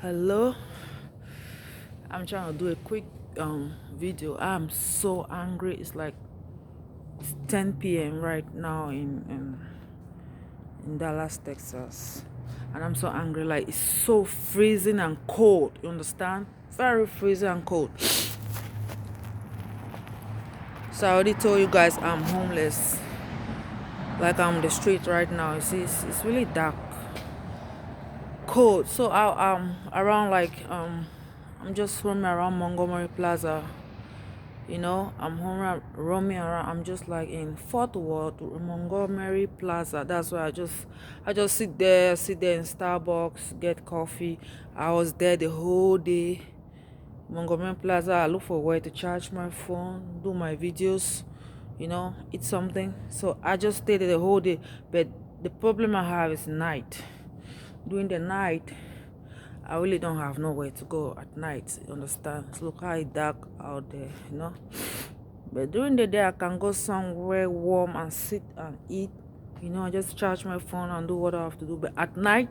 Hello, I'm trying to do a quick video. I'm so angry. It's like 10 p.m. right now in Dallas, Texas, and I'm so angry. Like, it's so freezing and cold. You understand? Very freezing and cold. So I already told you guys I'm homeless. Like, I'm on the street right now. You see, it's really dark, cold. So I'm around I'm just roaming around Montgomery Plaza. I'm home roaming around. I'm just like in Fort Worth, Montgomery Plaza. That's why I just sit there in Starbucks, get coffee. I was there the whole day. Montgomery Plaza. I look for a way to charge my phone, do my videos, eat something. So I just stayed there the whole day. But the problem I have is night. During the night, I really don't have nowhere to go at night. You understand? Look how it's dark out there. But during the day, I can go somewhere warm and sit and eat. I just charge my phone and do what I have to do. But at night,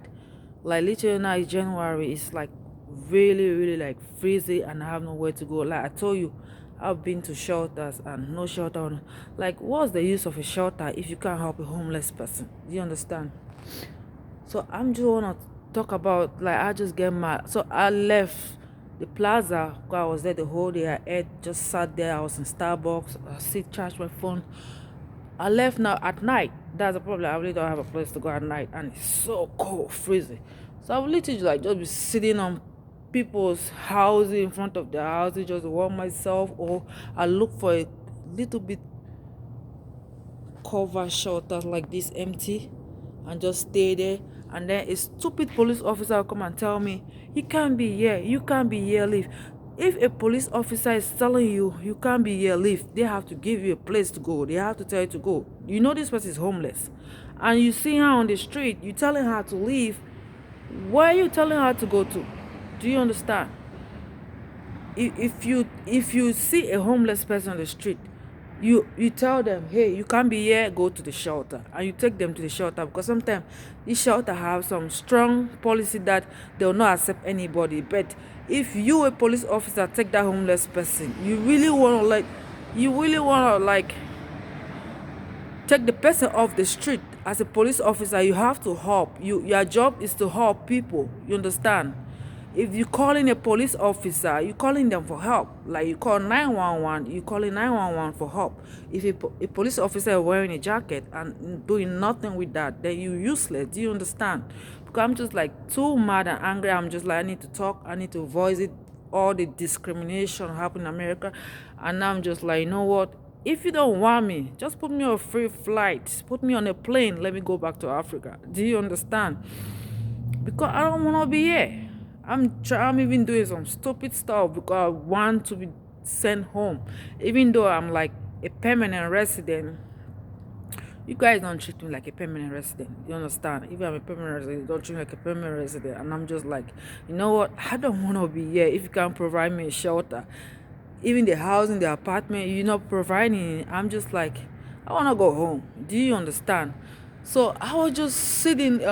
like literally now it's January, it's like really, really like freezing and I have nowhere to go. Like I told you, I've been to shelters and no shelter. Like, what's the use of a shelter if you can't help a homeless person? Do you understand? So I'm just wanna talk about, like, I just get mad. So I left the plaza because I was there the whole day. I ate, just sat there. I was in Starbucks. I sit, charge my phone. I left now at night. That's the problem. I really don't have a place to go at night, and it's so cold, freezing. So I will literally like just be sitting on people's houses, in front of their houses, just warm myself, or I look for a little bit cover shelter like this empty and just stay there. And then a stupid police officer will come and tell me, you can't be here, you can't be here, leave. If a police officer is telling you you can't be here, leave, they have to give you a place to go. They have to tell you to go. This person is homeless and you see her on the street, you telling her to leave. Where are you telling her to go to? Do you understand? If you see a homeless person on the street, you tell them, hey, you can't be here, go to the shelter, and you take them to the shelter, because sometimes this shelter have some strong policy that they will not accept anybody. But if you, a police officer, take that homeless person, you really want to take the person off the street. As a police officer, you have to help. Your job is to help people. You understand? If you calling a police officer, you calling them for help. Like you call 911, you calling 911 for help. If a police officer is wearing a jacket and doing nothing with that, then you useless. Do you understand? Because I'm just like too mad and angry. I'm just like, I need to talk. I need to voice it. All the discrimination happening in America, and I'm just like, you know what? If you don't want me, just put me on a free flight. Put me on a plane. Let me go back to Africa. Do you understand? Because I don't want to be here. I'm even doing some stupid stuff because I want to be sent home. Even though I'm like a permanent resident, you guys don't treat me like a permanent resident. You understand? If I'm a permanent resident, you don't treat me like a permanent resident. And I'm just like, you know what? I don't want to be here. If you can't provide me a shelter, even the housing, the apartment, you're not providing it. I'm just like, I want to go home. Do you understand? So I was just sitting.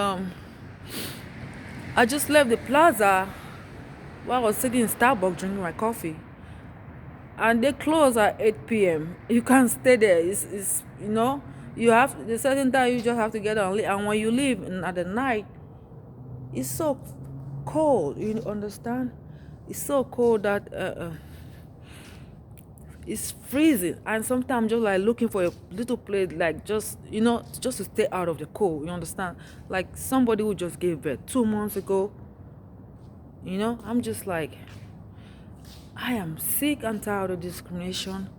I just left the plaza while I was sitting in Starbucks drinking my coffee, and they close at 8 p.m. You can't stay there. It's you have the certain time you just have to get on. And when you leave at the night, it's so cold. You understand? It's so cold that it's freezing. And sometimes just like looking for a little place, like just to stay out of the cold. You understand? Like somebody who just gave birth 2 months ago. I'm just like, I am sick and tired of discrimination.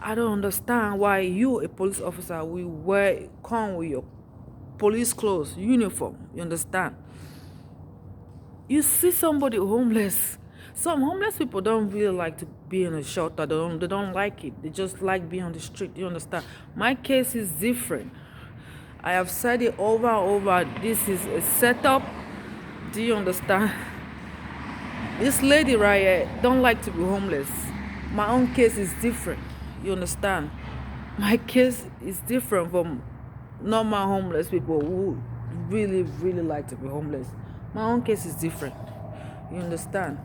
I don't understand why you, a police officer, will come with your police clothes, uniform. You understand? You see somebody homeless. Some homeless people don't really like to be in a shelter. They don't like it. They just like being on the street. You understand? My case is different. I have said it over and over. This is a setup. Do you understand? This lady right here don't like to be homeless. My own case is different. You understand? My case is different from normal homeless people who really, really like to be homeless. My own case is different. You understand?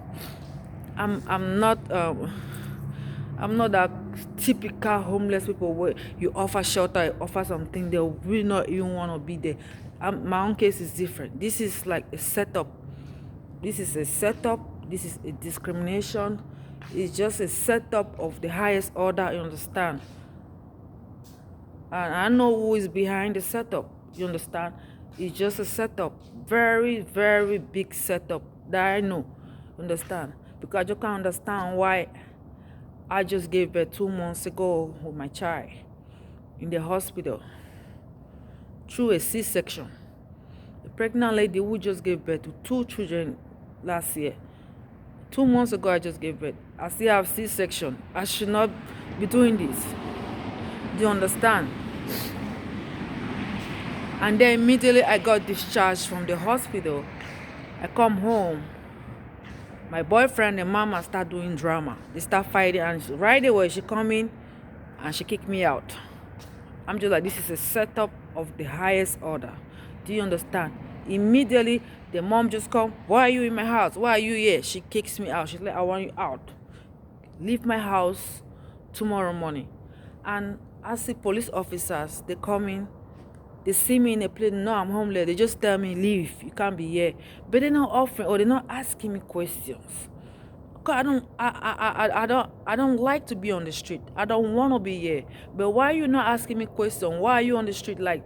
I'm not I'm not that typical homeless people where you offer shelter, you offer something, they'll really not even want to be there. My own case is different. This is like a setup. This is a setup. This is a discrimination. It's just a setup of the highest order, you understand? And I know who is behind the setup, you understand? It's just a setup. Very, very big setup that I know, understand? Because you can understand why I just gave birth 2 months ago with my child in the hospital through a C-section. The pregnant lady who just gave birth to 2 children last year. 2 months ago, I just gave birth. I still have C-section. I should not be doing this. Do you understand? And then immediately I got discharged from the hospital. I come home. My boyfriend and mama start doing drama. They start fighting, and right away she come in and she kicked me out. I'm just like, this is a setup of the highest order. Do you understand? Immediately the mom just come, why are you in my house? Why are you here? She kicks me out. She's like, I want you out. Leave my house tomorrow morning. And I see police officers, they come in, they see me in a place, no, I'm homeless. They just tell me, leave, you can't be here. But they're not offering, or they're not asking me questions. Cause I don't like to be on the street. I don't want to be here. But why are you not asking me questions? Why are you on the street? Like,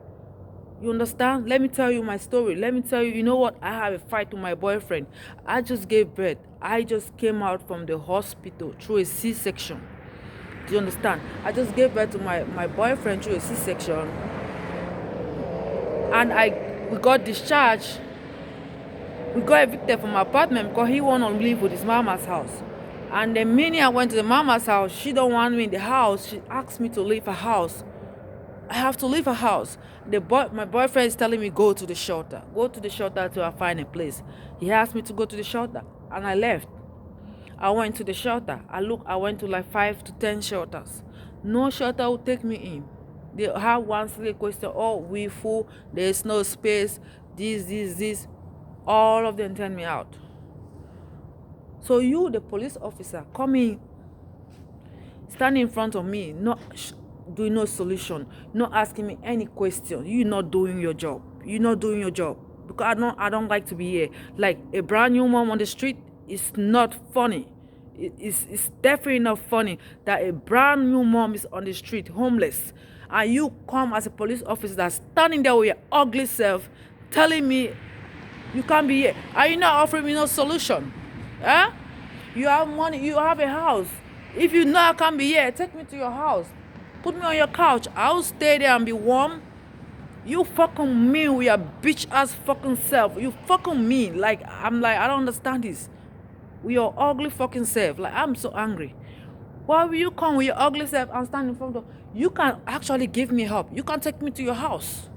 you understand? Let me tell you my story. Let me tell you, you know what? I have a fight with my boyfriend. I just gave birth. I just came out from the hospital through a C-section. Do you understand? I just gave birth to my boyfriend through a C-section. And we got discharged. We got evicted from our apartment because he wanted to live with his mama's house. And the minute I went to the mama's house, she don't want me in the house. She asked me to leave her house. I have to leave her house. My boyfriend is telling me, go to the shelter. Go to the shelter till I find a place. He asked me to go to the shelter, and I left. I went to the shelter. I went to like 5 to 10 shelters. No shelter would take me in. They have one silly question, oh, we full, there's no space, this. All of them turn me out. So you, the police officer, coming, standing in front of me, not doing no solution, not asking me any question. You're not doing your job. You're not doing your job. Because I don't like to be here. Like a brand new mom on the street is not funny. It's definitely not funny that a brand new mom is on the street, homeless, and you come as a police officer that's standing there with your ugly self, telling me you can't be here. Are you not offering me no solution? Huh? You have money, you have a house. If you know I can't be here, take me to your house. Put me on your couch. I'll stay there and be warm. You fucking mean with your bitch ass fucking self. You fucking mean. Like, I'm like, I don't understand this. With your ugly fucking self. Like, I'm so angry. Why will you come with your ugly self and stand in front of... You can actually give me help. You can take me to your house.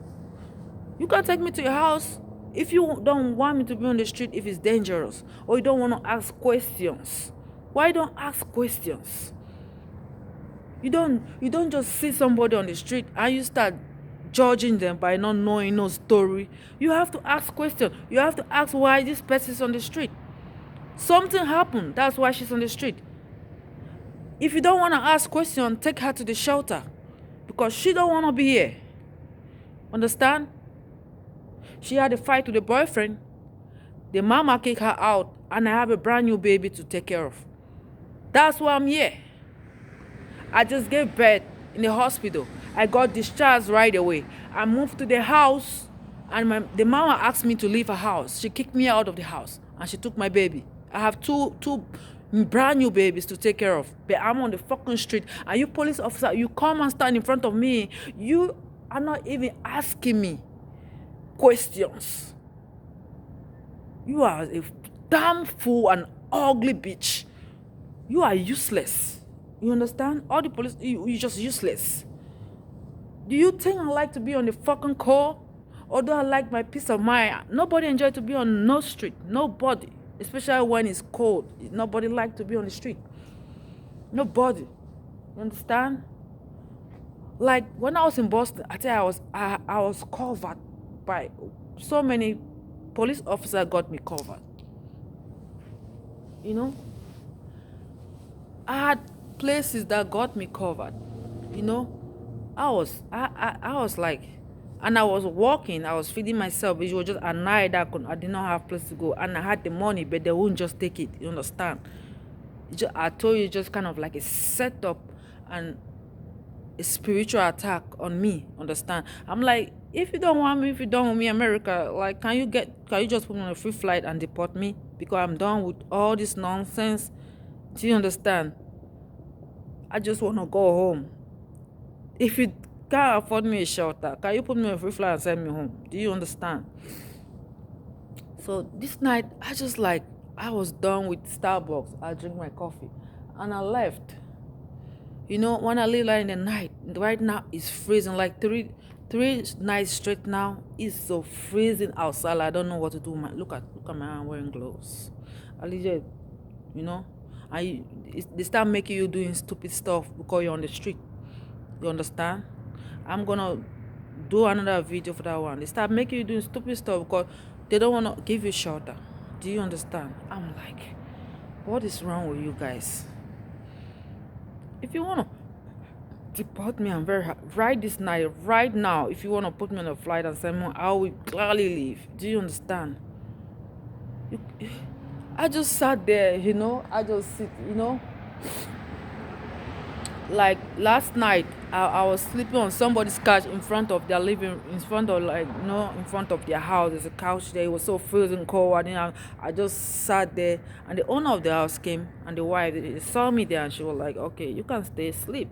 You can take me to your house. If you don't want me to be on the street, if it's dangerous, or you don't want to ask questions, why don't ask questions? You don't just see somebody on the street and you start judging them by not knowing no story. You have to ask questions. You have to ask why this person is on the street. Something happened. That's why she's on the street. If you don't want to ask questions, take her to the shelter, because she don't want to be here. Understand? She had a fight with the boyfriend. The mama kicked her out, and I have a brand new baby to take care of. That's why I'm here. I just gave birth in the hospital. I got discharged right away. I moved to the house, and the mama asked me to leave her house. She kicked me out of the house, and she took my baby. I have two brand new babies to take care of. But I'm on the fucking street, and you police officer, you come and stand in front of me. You are not even asking me questions. You are a damn fool and ugly bitch. You are useless. You understand? All the police, you're just useless. Do you think I like to be on the fucking call? Or do I like my peace of mind? Nobody enjoys to be on no street. Nobody. Especially when it's cold. Nobody like to be on the street. Nobody. You understand? Like when I was in Boston, I tell you, I was covered by so many police officers. Got me covered. You know, I had places that got me covered. You know, I was like, and I was walking, I was feeding myself. It was just a night that I did not have place to go, and I had the money, but they wouldn't just take it. You understand? I told you, just kind of like a setup and a spiritual attack on me. Understand? I'm like, if you don't want me, if you don't want me, America, like, can you just put me on a free flight and deport me? Because I'm done with all this nonsense. Do you understand? I just want to go home. If you can't afford me a shelter, can you put me on a free flight and send me home? Do you understand? So this night, I was done with Starbucks. I drink my coffee and I left. You know, when I leave like in the night, right now it's freezing. Like three nights straight now, it's so freezing outside. I don't know what to do. Look at my hand wearing gloves. I legit, you know, they start making you doing stupid stuff because you're on the street. You understand? I'm gonna do another video for that one. They start making you doing stupid stuff because they don't want to give you shelter. Do you understand? I'm like, what is wrong with you guys? If you want to deport me, I'm very happy. Right this night, right now, if you want to put me on a flight and send me, I will gladly leave. Do you understand? You, I just sat there, you know. I just sit, you know. Like last night, I was sleeping on somebody's couch in front of their living, in front of, like, you know, in front of their house. There's a couch there. It was so freezing cold. And I just sat there, and the owner of the house came, and the wife, they saw me there, and she was like, "Okay, you can stay, sleep."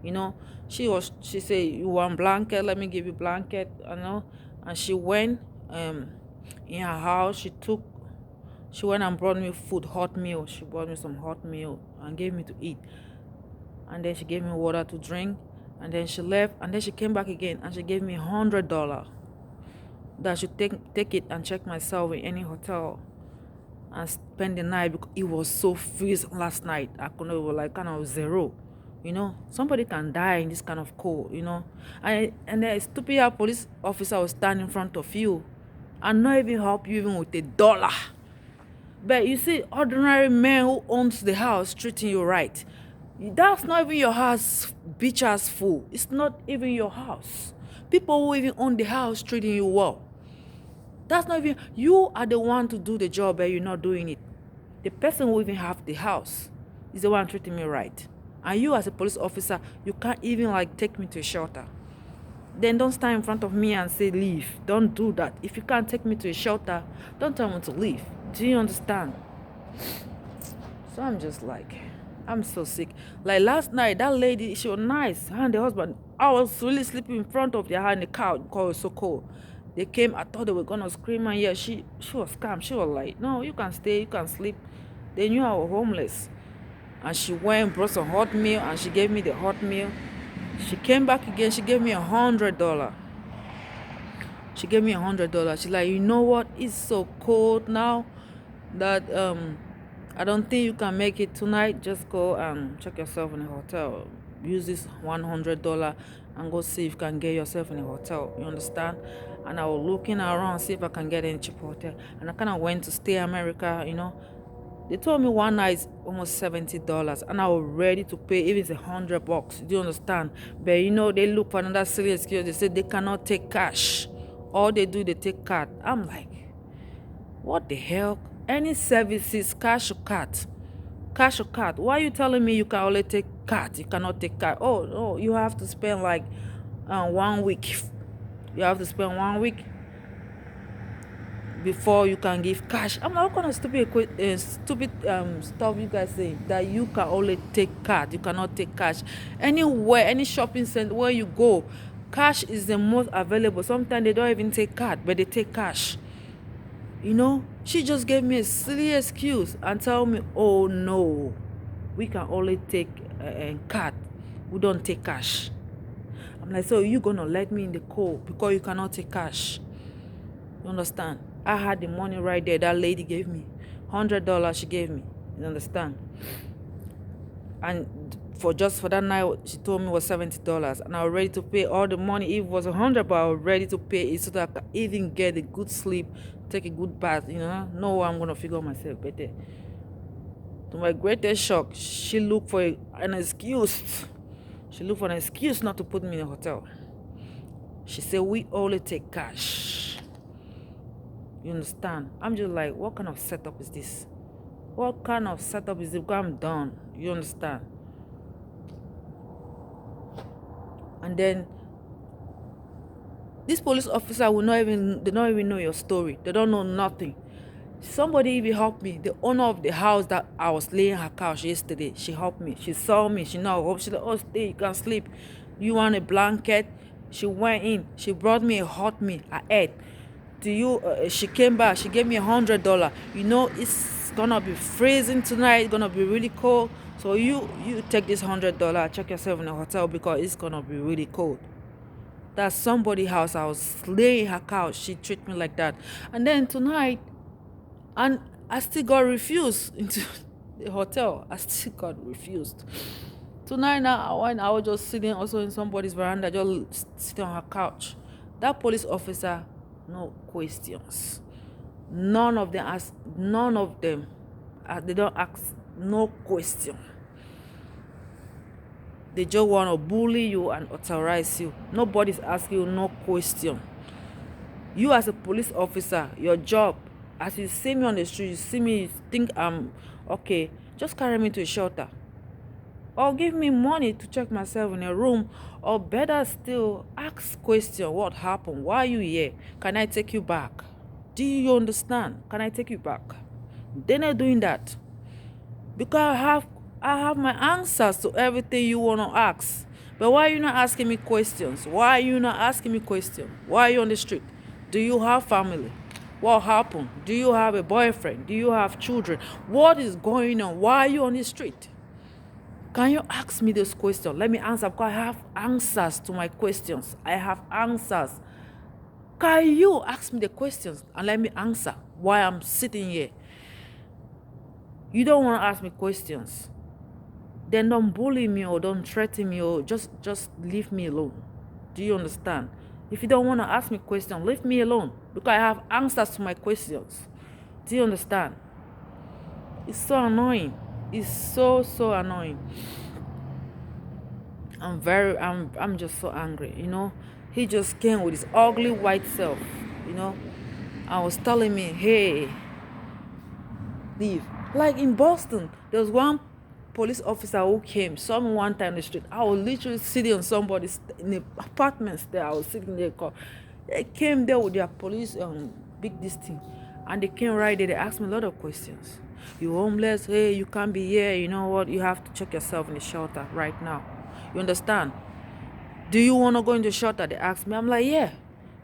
You know, she said, "You want blanket? Let me give you blanket." You know, and she went in her house. She went and brought me food, hot meal. She brought me some hot meal and gave me to eat. And then she gave me water to drink, and then she left, and then she came back again, and she gave me $100 that I should take it and check myself in any hotel and spend the night, because it was so freezing last night. I couldn't, it was like kind of zero. You know, somebody can die in this kind of cold, you know. And the stupid police officer will stand in front of you and not even help you even with $1. But you see, ordinary man who owns the house treating you right. That's not even your house, beach house full. It's not even your house. People who even own the house treating you well. That's not even, you are the one to do the job, but you're not doing it. The person who even have the house is the one treating me right. And you as a police officer, you can't even like take me to a shelter. Then don't stand in front of me and say leave. Don't do that. If you can't take me to a shelter, don't tell me to leave. Do you understand? So I'm just like, I'm so sick. Like last night, that lady, she was nice. Her and the husband, I was really sleeping in front of their house in the couch because it was so cold. They came, I thought they were gonna scream, and yeah, she was calm. She was like, "No, you can stay, you can sleep." They knew I was homeless. And she went, brought some hot meal, and she gave me the hot meal. She came back again, she gave me $100. She gave me $100. She's like, "You know what? It's so cold now that I don't think you can make it tonight. Just go and check yourself in a hotel. Use this $100 and go see if you can get yourself in a hotel." You understand? And I was looking around, see if I can get any cheap hotel. And I kind of went to Stay America, you know. They told me one night is almost $70, and I was ready to pay even if it's $100. Do you understand? But you know, they look for another silly excuse. They say they cannot take cash. All they do, they take card. I'm like, what the hell? Any services, cash or card? Cash or card? Why are you telling me you can only take card? You cannot take card. Oh, no, you have to spend like 1 week. You have to spend 1 week before you can give cash. I'm not gonna stupid stuff you guys say that you can only take card. You cannot take cash. Anywhere, any shopping center where you go, cash is the most available. Sometimes they don't even take card, but they take cash. You know, she just gave me a silly excuse and tell me, "Oh no, we can only take card. We don't take cash." I'm like, "So you gonna let me in the cold because you cannot take cash?" You understand? I had the money right there. That lady gave me $100. She gave me. You understand? And for that night, she told me it was $70, and I was ready to pay all the money. It was $100, but I was ready to pay it so that I could even get a good sleep, take a good bath. You know where I'm gonna figure myself better. To my greatest shock, she looked for an excuse. She looked for an excuse not to put me in a hotel. She said, we only take cash. You understand? I'm just like, what kind of setup is this? What kind of setup is it? Because I'm done. You understand? And then this police officer they don't even know your story. They don't know nothing. Somebody even helped me. The owner of the house that I was laying her couch yesterday, she helped me. She saw me. She know. She said, oh, stay, you can sleep. You want a blanket? She went in. She brought me a hot meal. I ate. She came back. She gave me $100. You know, it's gonna be freezing tonight. It's gonna be really cold. So you take this $100. Check yourself in a hotel because it's gonna be really cold. That's somebody's house. I was laying her couch. She treated me like that. And then tonight, and I still got refused into the hotel. I still got refused. Tonight now, when I was just sitting also in somebody's veranda, just sitting on her couch. That police officer, no questions. None of them they don't ask no question. They just want to bully you and authorize you. Nobody's asking you no question. You as a police officer, your job, as you see me on the street, you see me, you think I'm okay, just carry me to a shelter. Or give me money to check myself in a room. Or better still, ask question, what happened? Why are you here? Can I take you back? Do you understand? Can I take you back? They're not doing that. Because I have my answers to everything you want to ask. But why are you not asking me questions? Why are you not asking me questions? Why are you on the street? Do you have family? What happened? Do you have a boyfriend? Do you have children? What is going on? Why are you on the street? Can you ask me this question? Let me answer because I have answers to my questions. I have answers. Can you ask me the questions and let me answer why I'm sitting here? You don't want to ask me questions. Then don't bully me or don't threaten me or just leave me alone. Do you understand? If you don't want to ask me questions, leave me alone because I have answers to my questions. Do you understand? It's so annoying. It's so annoying. I'm just so angry, you know. He just came with his ugly white self, you know. I was telling me, hey, leave. Like in Boston, there was one police officer who came, saw me one time in the street. I was literally sitting on somebody's in the apartments there. I was sitting there. They came there with their police big this thing, and they came right there. They asked me a lot of questions. You homeless? Hey, you can't be here. You know what? You have to check yourself in the shelter right now. You understand? Do you want to go into shelter? They asked me. I'm like, yeah.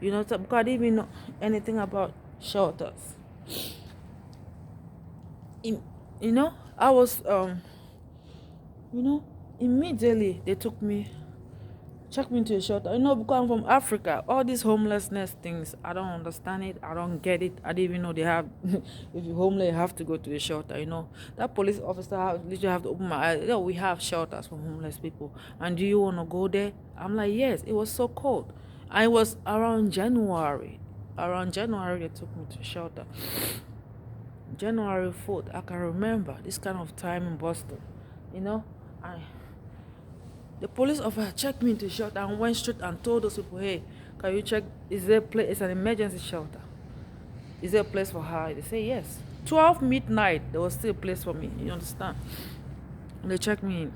You know, because I didn't even know anything about shelters. You know, I was you know, immediately they checked me into a shelter. You know, because I'm from Africa, all these homelessness things, I don't understand it. I don't get it. I didn't even know they have. If you're homeless, you have to go to a shelter. You know, that police officer literally have to open my eyes. We have shelters for homeless people. And do you want to go there? I'm like, yes. It was so cold. And it was around January. Around January, they took me to a shelter. January 4th, I can remember this kind of time in Boston. You know, the police officer checked me into shelter and went straight and told those people, hey, can you check, is there a place, it's an emergency shelter. Is there a place for her? They say yes. 12 midnight, there was still a place for me, you understand? And they checked me in.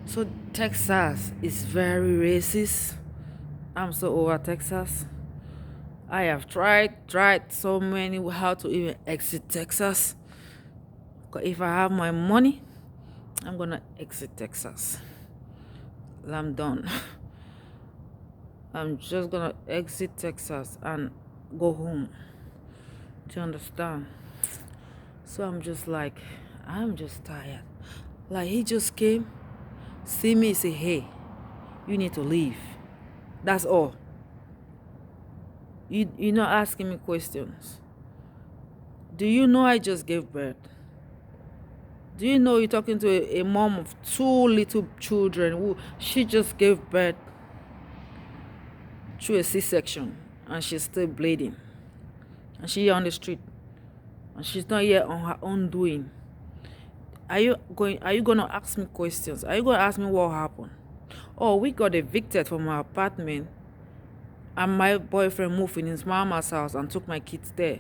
So Texas is very racist. I'm so over Texas. I have tried so many how to even exit Texas. Because if I have my money, I'm gonna exit Texas. I'm done. I'm just gonna exit Texas and go home. Do you understand? So I'm just like, I'm just tired. Like he just came, see me, say, hey, you need to leave. That's all. You're not asking me questions. Do you know I just gave birth? Do you know you're talking to a mom of 2 little children who she just gave birth through a C-section and she's still bleeding and she's on the street? and she's not here on her own doing. Are you gonna ask me questions? Are you gonna ask me what happened? Oh, we got evicted from our apartment, and my boyfriend moved in his mama's house and took my kids there.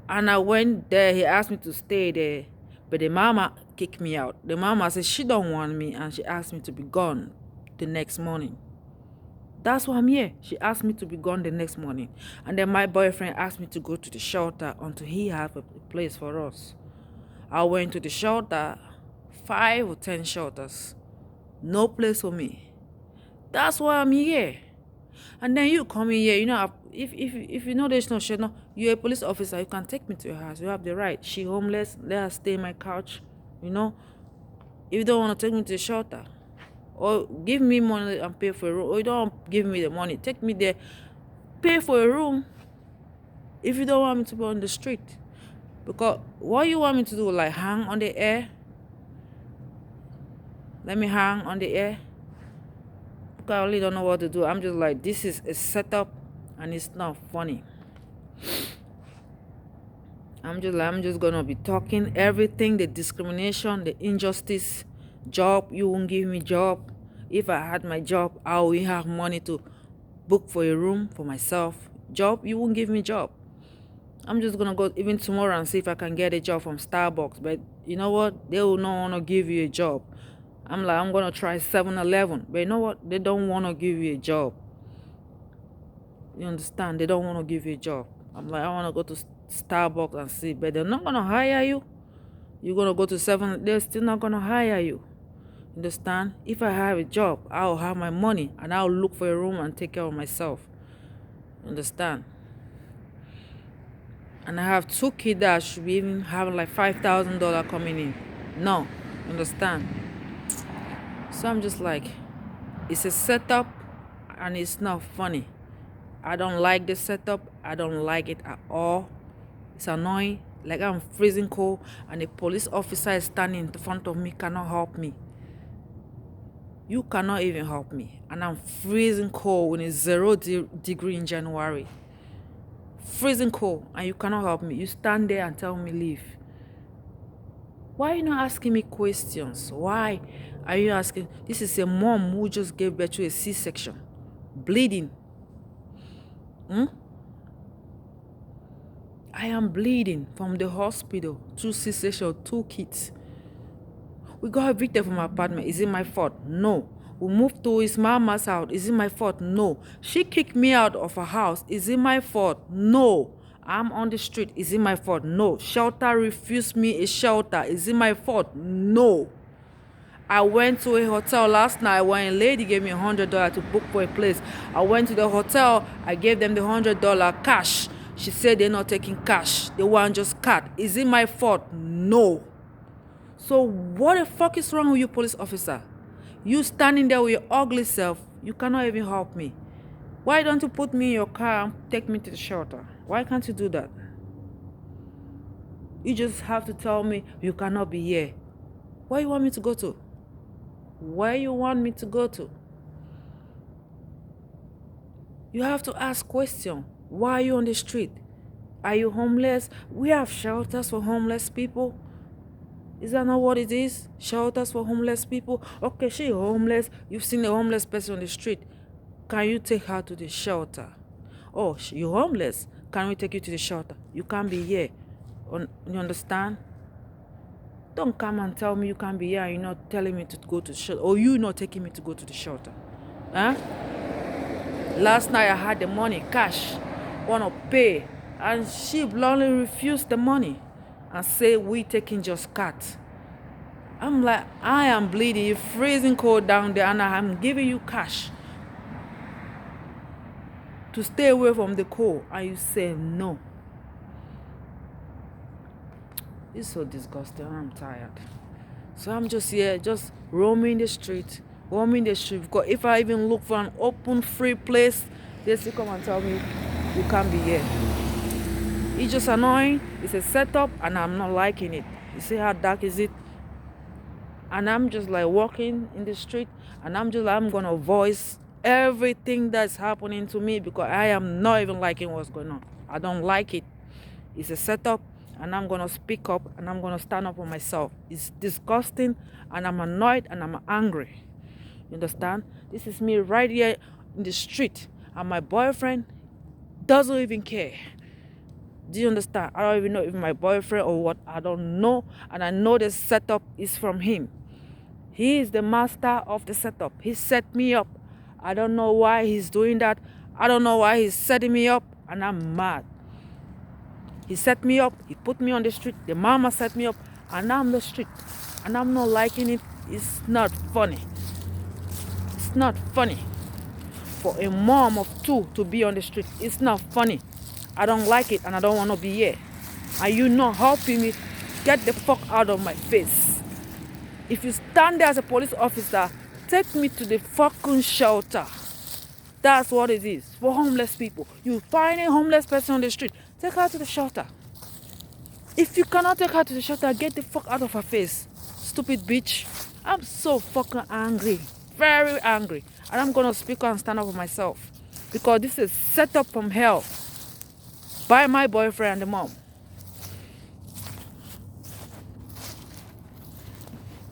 And I went there, he asked me to stay there, but the mama kicked me out. The mama said she don't want me, and she asked me to be gone the next morning. That's why I'm here. She asked me to be gone the next morning. And then my boyfriend asked me to go to the shelter until he had a place for us. I went to the shelter, 5 or 10 shelters. No place for me. That's why I'm here. And then you come in here, if you know there's no shelter, you're a police officer, you can take me to your house. You have the right. She homeless, let her stay in my couch, If you don't want to take me to the shelter, or give me money and pay for a room, or you don't give me the money, take me there, pay for a room. If you don't want me to be on the street, because what you want me to do, like hang on the air? Let me hang on the air? Because I really don't know what to do. I'm just like, this is a setup, and it's not funny. I'm just gonna be talking everything, the discrimination, the injustice. Job, you won't give me job. If I had my job, I will have money to book for a room for myself. Job, you won't give me job. I'm just gonna go even tomorrow and see if I can get a job from Starbucks. But you know what? They will not wanna give you a job. I'm gonna try 7-Eleven. But you know what? They don't wanna give you a job. You understand? They don't wanna give you a job. I wanna go to Starbucks and see, but they're not gonna hire you. You're gonna go to 7, they're still not gonna hire you. Understand? If I have a job, I'll have my money and I'll look for a room and take care of myself. Understand? And I have 2 kids that should be even having like $5,000 coming in. No, understand? So I'm just like, it's a setup and it's not funny. I don't like the setup. I don't like it at all. It's annoying. Like I'm freezing cold and a police officer is standing in front of me, cannot help me. You cannot even help me. And I'm freezing cold when it's 0 degree in January. Freezing cold, and you cannot help me. You stand there and tell me leave. Why are you not asking me questions? Why are you asking? This is a mom who just gave birth to a C-section. Bleeding. I am bleeding from the hospital. 2 C-section, 2 kids. We got evicted from our apartment. Is it my fault? No. We moved to his mama's house. Is it my fault? No. She kicked me out of her house. Is it my fault? No. I'm on the street. Is it my fault? No. Shelter refused me a shelter. Is it my fault? No. I went to a hotel last night when a lady gave me $100 to book for a place. I went to the hotel. I gave them the $100 cash. She said they're not taking cash. They want just cut. Is it my fault? No. So what the fuck is wrong with you, police officer? You standing there with your ugly self. You cannot even help me. Why don't you put me in your car and take me to the shelter? Why can't you do that? You just have to tell me you cannot be here. Where you want me to go to? Where you want me to go to? You have to ask questions. Why are you on the street? Are you homeless? We have shelters for homeless people. Is that not what it is? Shelters for homeless people? Okay, she's homeless. You've seen a homeless person on the street. Can you take her to the shelter? Oh, you're homeless. Can we take you to the shelter? You can't be here. You understand? Don't come and tell me you can't be here and you're not telling me to go to the shelter. Or you're not taking me to go to the shelter. Huh? Last night I had the money, cash. Want to pay. And she bluntly refused the money. And say we taking just cut. I'm like, I am bleeding. You're freezing cold down there and I'm giving you cash to stay away from the cold. And you say no. It's so disgusting. I'm tired. So I'm just here, just roaming the street. Because if I even look for an open, free place, they still come and tell me you can't be here. It's just annoying. It's a setup and I'm not liking it. You see how dark is it? And I'm just like walking in the street and I'm going to voice everything that's happening to me because I am not even liking what's going on. I don't like it. It's a setup, and I'm gonna speak up and I'm gonna stand up for myself. It's disgusting, and I'm annoyed and I'm angry. You understand? This is me right here in the street, and my boyfriend doesn't even care. Do you understand? I don't even know if my boyfriend or what. I don't know, and I know the setup is from him. He is the master of the setup. He set me up. I don't know why he's doing that. I don't know why he's setting me up, and I'm mad. He set me up. He put me on the street. The mama set me up, and I'm the street, and I'm not liking it. It's not funny. It's not funny for a mom of two to be on the street. It's not funny. I don't like it, and I don't want to be here. And you not helping me. Get the fuck out of my face. If you stand there as a police officer, take me to the fucking shelter. That's what it is for homeless people. You find a homeless person on the street, take her to the shelter. If you cannot take her to the shelter, get the fuck out of her face. Stupid bitch. I'm so fucking angry. Very angry. And I'm gonna speak and stand up for myself. Because this is set up from hell by my boyfriend and the mom.